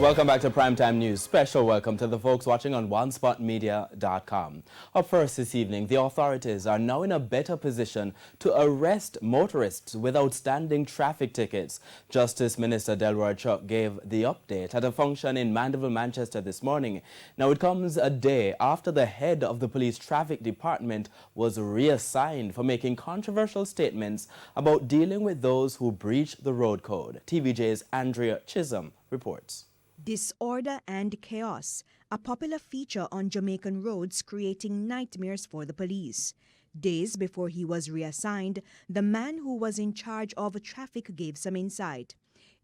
Welcome back to Primetime News. Special welcome to the folks watching on OneSpotMedia.com. Up first this evening, the authorities are now in a better position to arrest motorists with outstanding traffic tickets. Justice Minister Delroy Chuck gave the update at a function in Mandeville, Manchester this morning. Now, it comes a day after the head of the police traffic department was reassigned for making controversial statements about dealing with those who breach the road code. TVJ's Andrea Chisholm reports. Disorder and chaos, a popular feature on Jamaican roads, creating nightmares for the police. Days before he was reassigned, the man who was in charge of traffic gave some insight.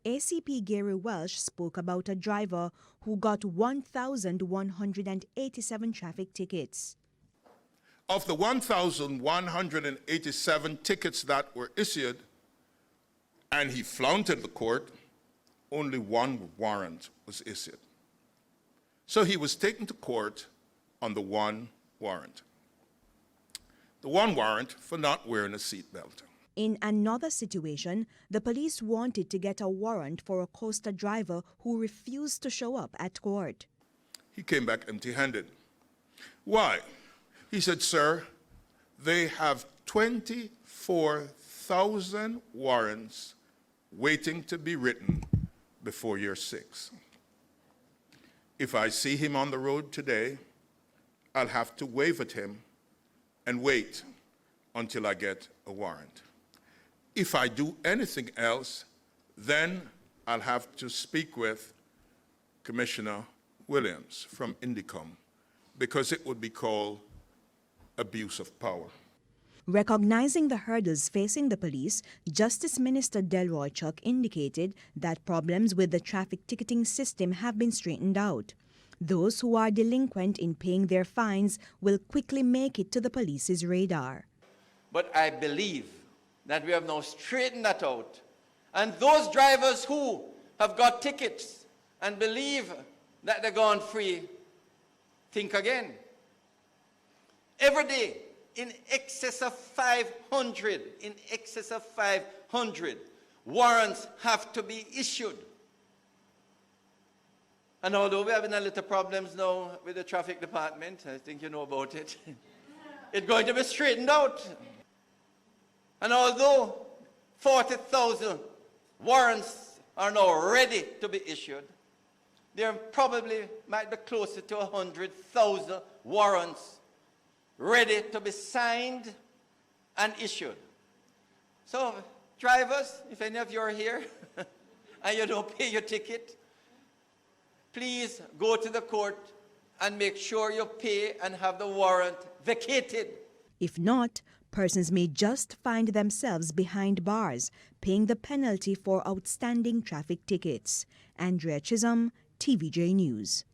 ACP Gary Welsh spoke about a driver who got 1,187 traffic tickets. Of the 1,187 tickets that were issued, and he flaunted the court, only one warrant was issued. So he was taken to court on the one warrant. The one warrant for not wearing a seatbelt. In another situation, the police wanted to get a warrant for a Costa driver who refused to show up at court. He came back empty-handed. Why? He said, "Sir, they have 24,000 warrants waiting to be written before you're 6. If I see him on the road today, I'll have to wave at him and wait until I get a warrant. If I do anything else, then I'll have to speak with Commissioner Williams from Indicom, because it would be called abuse of power." Recognizing the hurdles facing the police, Justice Minister Delroy Chuck indicated that problems with the traffic ticketing system have been straightened out. Those who are delinquent in paying their fines will quickly make it to the police's radar. But I believe that we have now straightened that out. And those drivers who have got tickets and believe that they're gone free, think again. Every day, in excess of 500 warrants have to be issued. And although we're having a little problems now with the traffic department, I think you know about it, it's going to be straightened out. And although 40,000 warrants are now ready to be issued, there probably might be closer to 100,000 warrants ready to be signed and issued. So, drivers, if any of you are here and you don't pay your ticket, please go to the court and make sure you pay and have the warrant vacated. If not, persons may just find themselves behind bars, paying the penalty for outstanding traffic tickets. Andrea Chisholm, TVJ News.